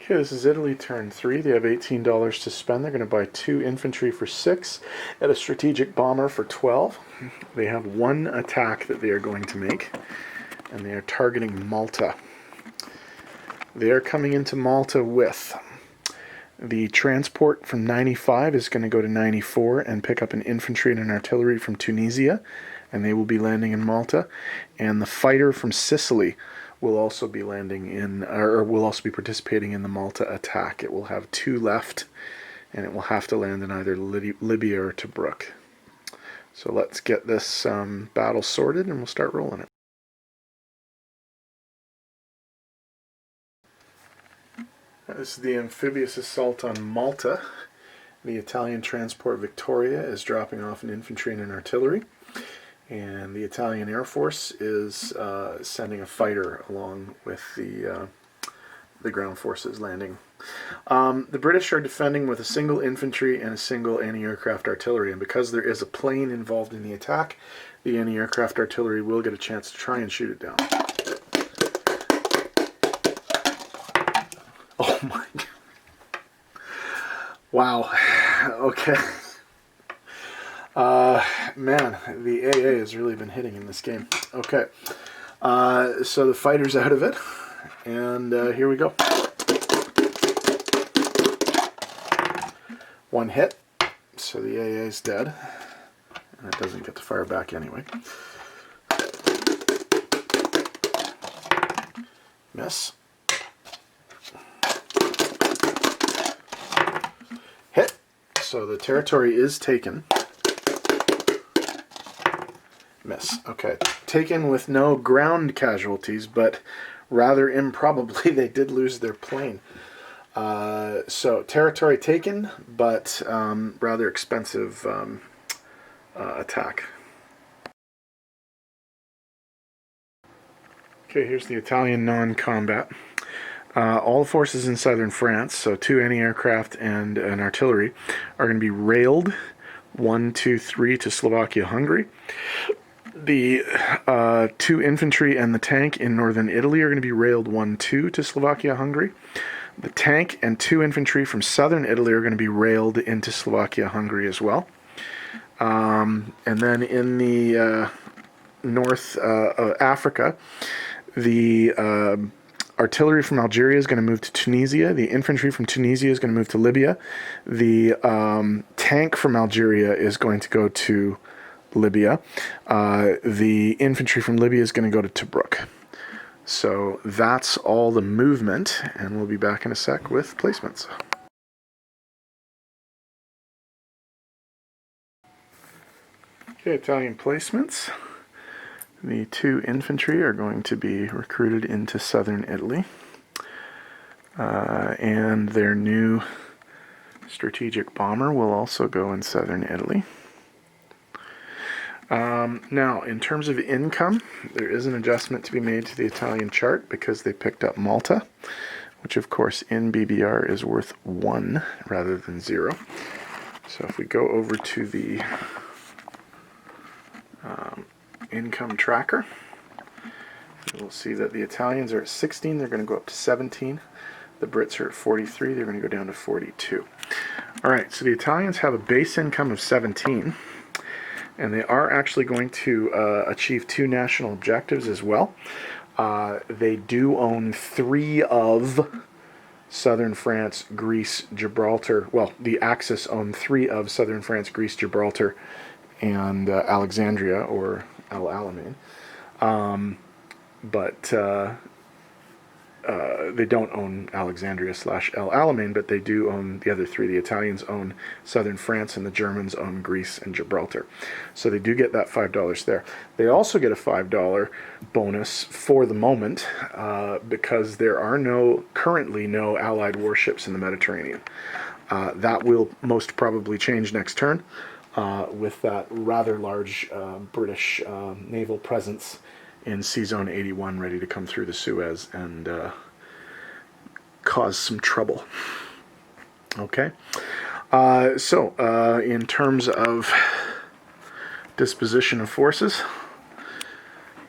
Okay, this is Italy, turn 3. They have $18 to spend. They're going to buy 2 infantry for 6 and a strategic bomber for 12. They have 1 attack that they are going to make, and they are targeting Malta. They are coming into Malta with the transport from 95 is going to go to 94 and pick up an infantry and an artillery from Tunisia, and they will be landing in Malta. And the fighter from Sicily will also be landing in, or will also be participating in the Malta attack. It will have 2 left, and it will have to land in either Libya or Tobruk. So let's get this battle sorted, and we'll start rolling it. This is the amphibious assault on Malta. The Italian transport Victoria is dropping off an infantry and an artillery, and the Italian Air Force is sending a fighter along with the ground forces landing. The British are defending with a single infantry and a single anti-aircraft artillery, and because there is a plane involved in the attack, the anti-aircraft artillery will get a chance to try and shoot it down. Oh my God. Wow. Okay. Man, the AA has really been hitting in this game. Okay. So the fighter's out of it, and here we go. 1 hit, so the AA is dead, and it doesn't get to fire back anyway. Miss. Hit. So the territory is taken. Miss. Okay. Taken with no ground casualties, but rather improbably they did lose their plane. So territory taken, but rather expensive attack. Okay, here's the Italian non-combat. All forces in southern France, so 2 anti-aircraft and an artillery, are going to be railed 1, 2, 3 to Slovakia-Hungary. The 2 infantry and the tank in northern Italy are going to be railed 1, 2 to Slovakia-Hungary. The tank and 2 infantry from southern Italy are going to be railed into Slovakia-Hungary as well. And then in the north of Africa, the artillery from Algeria is going to move to Tunisia. The infantry from Tunisia is going to move to Libya. The tank from Algeria is going to go to Libya. The infantry from Libya is going to go to Tobruk. So that's all the movement, and we'll be back in a sec with placements. Okay, Italian placements. The 2 infantry are going to be recruited into southern Italy, and their new strategic bomber will also go in southern Italy. Now, in terms of income, there is an adjustment to be made to the Italian chart because they picked up Malta, which of course in BBR is worth 1 rather than 0. So if we go over to the income tracker, we'll see that the Italians are at 16, they're going to go up to 17. The Brits are at 43, they're going to go down to 42. Alright, so the Italians have a base income of 17. And they are actually going to achieve 2 national objectives as well. They do own 3 of southern France, Greece, Gibraltar. Well, the Axis own 3 of southern France, Greece, Gibraltar, and Alexandria, or El Alamein. But they don't own Alexandria / El Alamein, but they do own the other 3. The Italians own southern France, and the Germans own Greece and Gibraltar. So they do get that $5 there. They also get a $5 bonus for the moment because there are currently no Allied warships in the Mediterranean. That will most probably change next turn with that rather large British naval presence in Sea-Zone 81 ready to come through the Suez and cause some trouble. Okay, so in terms of disposition of forces,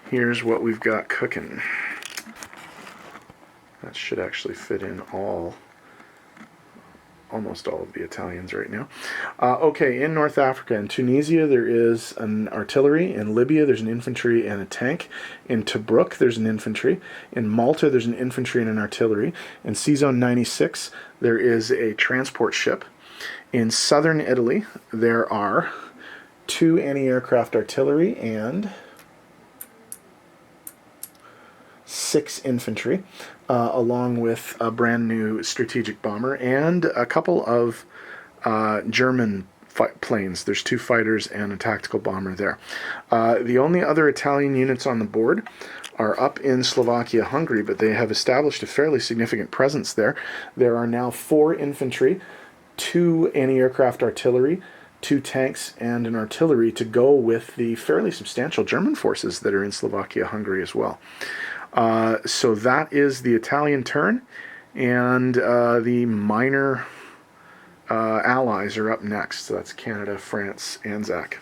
here's what we've got cooking. That should actually fit in almost all of the Italians right now. Okay, in North Africa, in Tunisia, there is an artillery. In Libya, there's an infantry and a tank. In Tobruk, there's an infantry. In Malta, there's an infantry and an artillery. In C-Zone 96, there is a transport ship. In southern Italy, there are 2 anti-aircraft artillery and 6 infantry, along with a brand new strategic bomber and a couple of German planes. There's 2 fighters and a tactical bomber there. The only other Italian units on the board are up in Slovakia, Hungary, but they have established a fairly significant presence there. There are now 4 infantry, 2 anti-aircraft artillery, 2 tanks, and an artillery to go with the fairly substantial German forces that are in Slovakia, Hungary as well. So that is the Italian turn, and the minor allies are up next. So that's Canada, France, Anzac.